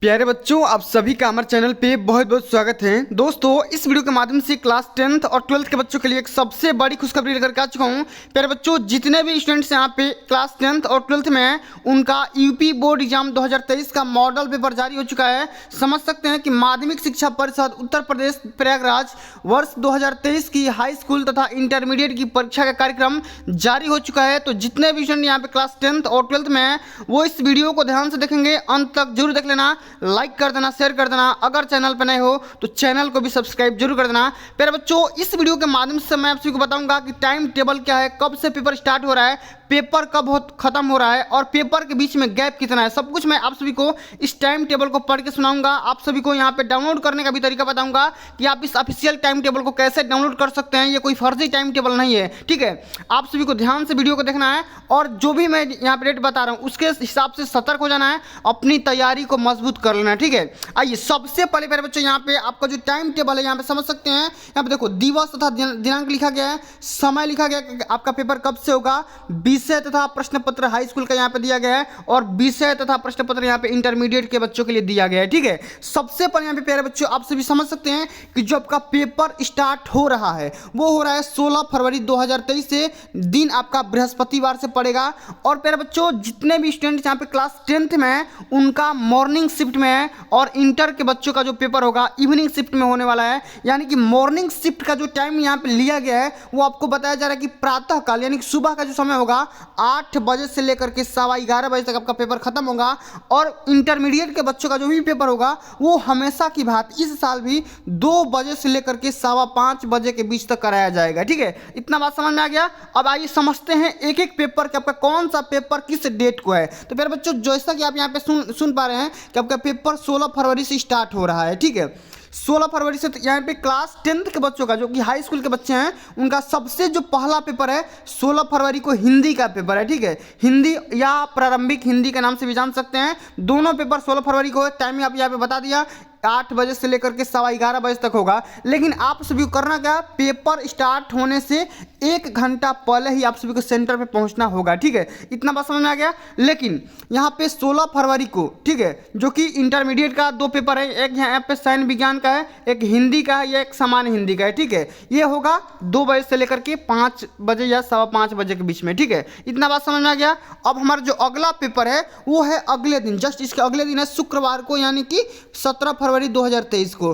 प्यारे बच्चों, आप सभी का हमारे चैनल पे बहुत बहुत स्वागत है। दोस्तों, इस वीडियो के माध्यम से क्लास 10th और 12th के बच्चों के लिए एक सबसे बड़ी खुशखबरी लेकर के आ चुका हूँ। प्यारे बच्चों, जितने भी स्टूडेंट्स यहाँ पे क्लास 10th और 12th में हैं, उनका यूपी बोर्ड एग्जाम 2023 का मॉडल पेपर जारी हो चुका है। समझ सकते हैं कि माध्यमिक शिक्षा परिषद उत्तर प्रदेश प्रयागराज वर्ष 2023 की हाई स्कूल तथा इंटरमीडिएट की परीक्षा का कार्यक्रम जारी हो चुका है। तो जितने भी स्टूडेंट यहाँ पे क्लास 10th और 12th में हैं, वो इस वीडियो को ध्यान से देखेंगे, अंत तक जरूर देख लेना, लाइक कर देना, शेयर कर देना। अगर चैनल पर नए हो तो चैनल को भी सब्सक्राइब जरूर कर देना। प्यारे बच्चों, इस वीडियो के माध्यम से मैं आप सभी को बताऊंगा कि टाइम टेबल क्या है, कब से पेपर स्टार्ट हो रहा है, पेपर कब खत्म हो रहा है और पेपर के बीच में गैप कितना है। सब कुछ मैं आप सभी को इस टाइम टेबल को पढ़ के सुनाऊंगा। आप सभी को यहाँ पे डाउनलोड करने का भी तरीका बताऊंगा कि आप इस ऑफिशियल टाइम टेबल को कैसे डाउनलोड कर सकते हैं। ये कोई फर्जी टाइम टेबल नहीं है, ठीक है। आप सभी को ध्यान से वीडियो को देखना है और जो भी मैं यहाँ पे डेट बता रहा हूँ उसके हिसाब से सतर्क हो जाना है, अपनी तैयारी को मजबूत कर लेना है, ठीक है। आइए सबसे पहले प्यारे बच्चों, यहाँ पे आपका जो टाइम टेबल है यहाँ पे समझ सकते हैं। यहाँ पे देखो दिवस तथा दिनांक लिखा गया है, समय लिखा गया है, आपका पेपर कब से होगा, विषय तथा प्रश्न पत्र हाई स्कूल का यहाँ पे दिया गया है और विषय तथा प्रश्न पत्र यहाँ पे इंटरमीडिएट के बच्चों के लिए दिया गया है, ठीक है। सबसे पहले यहाँ पे प्यारे बच्चों आप सभी समझ सकते हैं कि जो आपका पेपर स्टार्ट हो रहा है वो हो रहा है 16 फरवरी 2023 से। दिन आपका बृहस्पतिवार से पड़ेगा। और प्यारे बच्चों, जितने भी स्टूडेंट यहाँ पे क्लास 10th में है उनका मॉर्निंग शिफ्ट में है और इंटर के बच्चों का जो पेपर होगा इवनिंग शिफ्ट में होने वाला है। यानी कि मॉर्निंग शिफ्ट का जो टाइम यहाँ पे लिया गया है वो आपको बताया जा रहा है कि प्रातः काल यानी कि सुबह का जो समय होगा 8 बजे से लेकर के 11:15 बजे तक आपका पेपर खत्म होगा। और इंटरमीडिएट के बच्चों का जो भी पेपर होगा वो हमेशा की बात इस साल भी 2 बजे से लेकर के 5:15 बजे के बीच तक कराया जाएगा, ठीक है। इतना बात समझ में आ गया। अब आइए समझते हैं एक एक पेपर कि आपका कौन सा पेपर किस डेट को है। तो प्यारे बच्चों, जैसा कि आप यहाँ पे सुन पा रहे हैं कि आपका पेपर 16 फरवरी से स्टार्ट हो रहा है, ठीक है। 16 फरवरी से यहाँ पे क्लास 10th के बच्चों का जो कि हाई स्कूल के बच्चे हैं उनका सबसे जो पहला पेपर है 16 फरवरी को हिंदी का पेपर है, ठीक है। हिंदी या प्रारंभिक हिंदी के नाम से भी जान सकते हैं। दोनों पेपर 16 फरवरी को है। टाइमिंग आप यहाँ पे बता दिया, 8 बजे से लेकर के 11:15 बजे तक होगा। लेकिन आप सभी को करना क्या, पेपर स्टार्ट होने से 1 घंटा पहले ही आप सभी को सेंटर पे पहुंचना होगा, ठीक है। इतना बात समझ में आ गया। लेकिन यहाँ पे 16 फरवरी को, ठीक है, जो कि इंटरमीडिएट का 2 पेपर है, एक यहाँ पे सैन्य विज्ञान का है, एक हिंदी का है, एक सामान्य हिंदी का है, ठीक है। ये होगा 2 बजे से लेकर के 5 बजे या 5:15 बजे के बीच में, ठीक है। इतना बात समझ में आ गया। अब हमारा जो अगला पेपर है वो है अगले दिन, जस्ट इसके अगले दिन है शुक्रवार को, यानी कि 17 फरवरी 2023 को,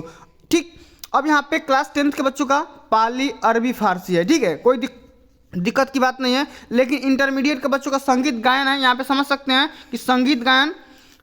ठीक। अब यहाँ पे क्लास 10th के बच्चों का पाली अरबी फारसी है, ठीक है। कोई दिक्कत की बात नहीं है। लेकिन इंटरमीडिएट के बच्चों का संगीत गायन है। यहाँ पे समझ सकते हैं कि संगीत गायन,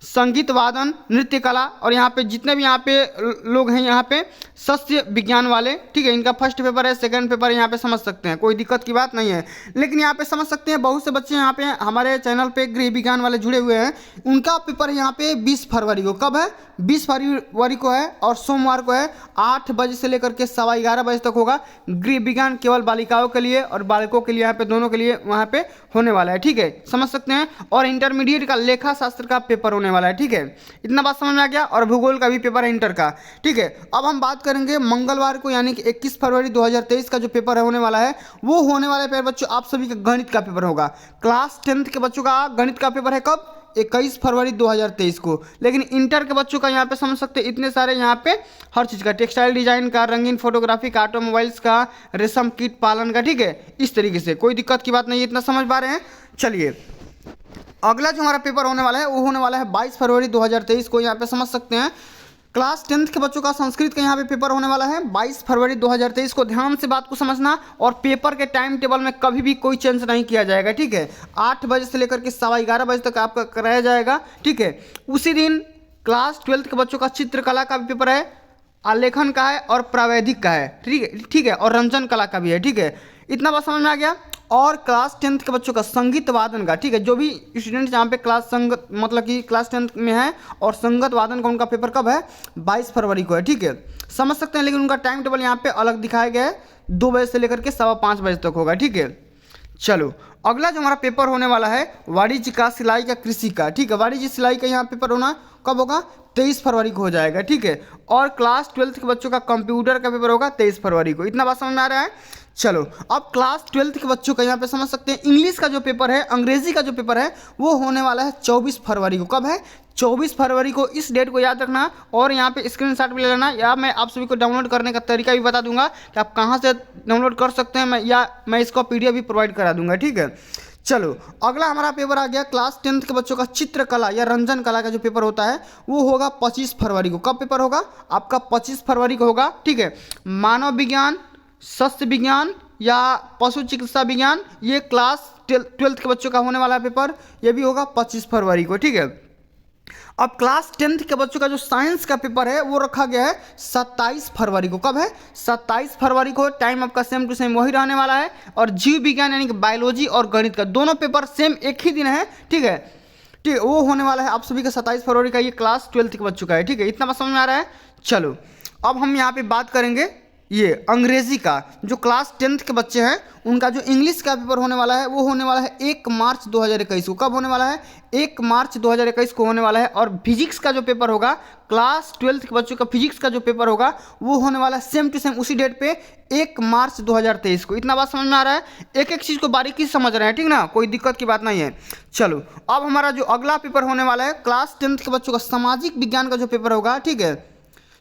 संगीत वादन, नृत्य कला और यहाँ पे जितने भी यहाँ पे लोग हैं यहाँ पे सस्य विज्ञान वाले, ठीक है, इनका फर्स्ट पेपर है, सेकंड पेपर है, यहाँ पे समझ सकते हैं, कोई दिक्कत की बात नहीं है। लेकिन यहाँ पे समझ सकते हैं बहुत से बच्चे यहाँ पे हमारे चैनल पे गृह विज्ञान वाले जुड़े हुए हैं, उनका पेपर यहाँ पे 20 फरवरी को। कब है? 20 फरवरी को है और सोमवार को है। 8 बजे से लेकर के 11:15 बजे तक होगा। गृह विज्ञान केवल बालिकाओं के लिए और बालकों के लिए यहाँ पे दोनों के लिए वहाँ पे होने वाला है, ठीक है, समझ सकते हैं। और इंटरमीडिएट का लेखा शास्त्र का पेपर होने वाला है, ठीक है। इतना बात समझ में आ गया। और भूगोल का भी पेपर है इंटर का, ठीक है। अब हम बात करेंगे मंगलवार को, यानी कि 21 फरवरी 2023 का जो पेपर होने वाला है वो होने वाला है प्यारे बच्चों आप सभी का गणित का पेपर होगा। क्लास 10th के बच्चों का गणित का पेपर है कब? 21 फरवरी 2023 को। लेकिन इंटर के बच्चों का यहाँ पे समझ सकते हैं इतने सारे यहाँ पे हर चीज़ का, टेक्सटाइल डिजाइन का, रंगीन फोटोग्राफी का, ऑटोमोबाइल्स का, रेशम कीट पालन का, ठीक है। इस तरीके से कोई दिक्कत की बात नहीं है। इतना समझ पा रहे हैं। चलिए, अगला जो हमारा पेपर होने वाला है वो होने वाला है 22 फरवरी 2023 को। यहाँ पे समझ सकते हैं क्लास 10th के बच्चों का संस्कृत का यहाँ पे पेपर होने वाला है 22 फरवरी 2023 को। ध्यान से बात को समझना। और पेपर के टाइम टेबल में कभी भी कोई चेंज नहीं किया जाएगा, ठीक है। 8 बजे से लेकर के 11:15 बजे तक आपका कराया जाएगा, ठीक है। उसी दिन क्लास 12th के बच्चों का चित्रकला का भी पेपर है, आलेखन का है और प्रावैधिक का है, ठीक है, और रंजन कला का भी है, ठीक है। इतना बात समझ में आ गया। और क्लास 10th के बच्चों का संगीत वादन का, ठीक है, जो भी स्टूडेंट यहाँ पे क्लास संगत मतलब कि क्लास 10th में है और संगत वादन का उनका पेपर कब है? 22 फरवरी को है, ठीक है, समझ सकते हैं। लेकिन उनका टाइम टेबल यहाँ पे अलग दिखाया गया है, 2 बजे से लेकर के 5:15 बजे तक होगा, ठीक है। चलो, अगला जो हमारा पेपर होने वाला है वाणिज्य का, सिलाई का, कृषि का, ठीक है। वाणिज्य सिलाई का यहाँ पेपर होना कब होगा? 23 फरवरी को हो जाएगा, ठीक है। और क्लास 12th के बच्चों का कंप्यूटर का पेपर होगा 23 फरवरी को। इतना बात समझ में आ रहा है। चलो, अब क्लास 12th के बच्चों का यहाँ पे समझ सकते हैं इंग्लिश का जो पेपर है, अंग्रेजी का जो पेपर है वो होने वाला है 24 फरवरी को। कब है? 24 फरवरी को, इस डेट को याद रखना और यहाँ पे स्क्रीनशॉट भी ले लेना, या मैं आप सभी को डाउनलोड करने का तरीका भी बता दूंगा कि आप कहाँ से डाउनलोड कर सकते हैं, मैं इसका PDF भी प्रोवाइड करा दूंगा, ठीक है। चलो अगला हमारा पेपर आ गया क्लास 10th के बच्चों का चित्रकला या रंजन कला का जो पेपर होता है वो होगा 25 फरवरी को। कब पेपर होगा आपका? 25 फरवरी को होगा, ठीक है। मानव विज्ञान, सस्य विज्ञान या पशु चिकित्सा विज्ञान, ये क्लास 12th के बच्चों का होने वाला पेपर, ये भी होगा 25 फरवरी को, ठीक है। अब क्लास 10th के बच्चों का जो साइंस का पेपर है वो रखा गया है 27 फरवरी को। कब है? 27 फरवरी को। टाइम आपका सेम टू सेम वही रहने वाला है। और जीव विज्ञान यानी कि बायोलॉजी और गणित का दोनों पेपर सेम एक ही दिन है, ठीक है। ठीक, वो होने वाला है आप सभी का 27 फरवरी का, ये क्लास 12th के बच्चों का है, ठीक है। इतना बात समझ में आ रहा है? चलो अब हम यहाँ पे बात करेंगे ये अंग्रेजी का। जो क्लास 10th के बच्चे हैं उनका जो इंग्लिश का पेपर होने वाला है वो होने वाला है 1 मार्च 2021 को। कब होने वाला है? 1 मार्च 2021 को होने वाला है। और फिजिक्स का जो पेपर होगा क्लास 12th के बच्चों का, फिजिक्स का जो पेपर होगा वो होने वाला है सेम टू सेम उसी डेट पे 1 मार्च 2023 को। इतना बात समझ में आ रहा है? एक एक चीज़ को बारीकी से समझ रहे हैं, ठीक ना, कोई दिक्कत की बात नहीं है। चलो अब हमारा जो अगला पेपर होने वाला है क्लास 10th के बच्चों का सामाजिक विज्ञान का जो पेपर होगा, ठीक है,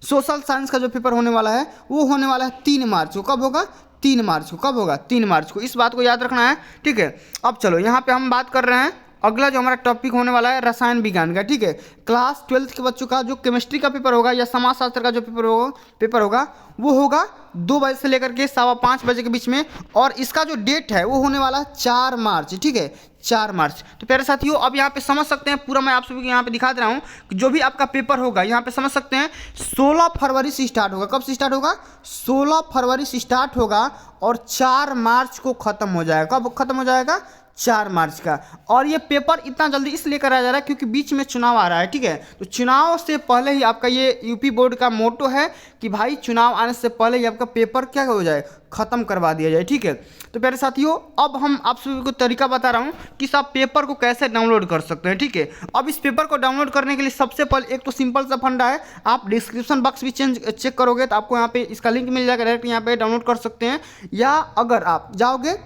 सोशल साइंस का जो पेपर होने वाला है वो होने वाला है 3 मार्च को। कब होगा? 3 मार्च को। कब होगा? 3 मार्च को। इस बात को याद रखना है, ठीक है। अब चलो यहाँ पे हम बात कर रहे हैं अगला जो हमारा टॉपिक होने वाला है रसायन विज्ञान का, ठीक है। क्लास 12th के बच्चों का जो केमिस्ट्री का पेपर होगा या समाजशास्त्र का जो पेपर होगा वो होगा 2 बजे से लेकर के 5:15 बजे के बीच में। और इसका जो डेट है वो होने वाला है 4 मार्च, ठीक है, 4 मार्च। तो प्यारे साथियों अब यहाँ पे समझ सकते हैं, पूरा मैं आप सभी को यहाँ पे दिखा दे रहा हूँ कि जो भी आपका पेपर होगा यहाँ पे समझ सकते हैं 16 फरवरी से स्टार्ट होगा। कब से स्टार्ट होगा? 16 फरवरी से स्टार्ट होगा और 4 मार्च को ख़त्म हो जाएगा। कब खत्म हो जाएगा? 4 मार्च का। और ये पेपर इतना जल्दी इसलिए कराया जा रहा है क्योंकि बीच में चुनाव आ रहा है, ठीक है। तो चुनाव से पहले ही आपका ये यूपी बोर्ड का मोटो है कि भाई चुनाव आने से पहले ही आपका पेपर क्या हो जाए, ख़त्म करवा दिया जाए, ठीक है। तो प्यारे साथियों अब हम आप सभी को तरीका बता रहा हूँ कि आप पेपर को कैसे डाउनलोड कर सकते हैं, ठीक है। अब इस पेपर को डाउनलोड करने के लिए सबसे पहले एक तो सिंपल सा फंडा है, आप डिस्क्रिप्शन बॉक्स भी चेक करोगे तो आपको यहाँ पे इसका लिंक मिल जाएगा, डायरेक्ट यहाँ पे डाउनलोड कर सकते हैं। या अगर आप जाओगे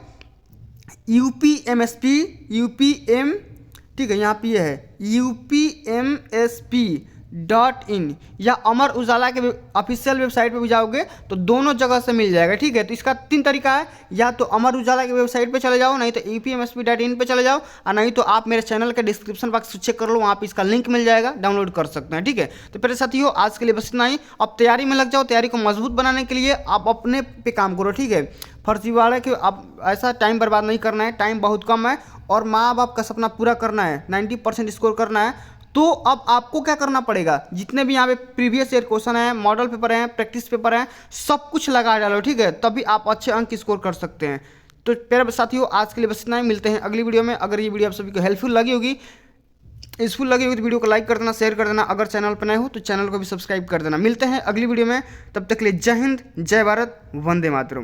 UPM, ठीक है, यहाँ पे ये है UPMSP.in या अमर उजाला के ऑफिशियल वेबसाइट पे भी जाओगे तो दोनों जगह से मिल जाएगा, ठीक है। तो इसका 3 तरीका है, या तो अमर उजाला की वेबसाइट पे चले जाओ, नहीं तो UPMSP.in पे चले जाओ, और नहीं तो आप मेरे चैनल के डिस्क्रिप्शन बॉक्स चेक कर लो, वहाँ पे इसका लिंक मिल जाएगा, डाउनलोड कर सकते हैं, ठीक है। तो मेरे साथियों आज के लिए बस इतना ही। अब तैयारी में लग जाओ, तैयारी को मजबूत बनाने के लिए आप अपने पे काम करो, ठीक है। फर्जीवाड़े कि आप ऐसा टाइम बर्बाद नहीं करना है, टाइम बहुत कम है और माँ बाप का सपना पूरा करना है, 90% स्कोर करना है। तो अब आपको क्या करना पड़ेगा, जितने भी यहाँ पे प्रीवियस ईयर क्वेश्चन है, मॉडल पेपर हैं, प्रैक्टिस पेपर हैं, सब कुछ लगा डालो, ठीक है, तभी आप अच्छे अंक स्कोर कर सकते हैं। तो प्यारे साथियों आज के लिए बस इतना ही, मिलते हैं अगली वीडियो में। अगर ये वीडियो आप सभी को हेल्पफुल लगी होगी, यूजफुल लगी होगी तो वीडियो को लाइक कर देना, शेयर कर देना। अगर चैनल पर नए हो तो चैनल को भी सब्सक्राइब कर देना। मिलते हैं अगली वीडियो में, तब तक के लिए जय हिंद, जय भारत, वंदे मातरम।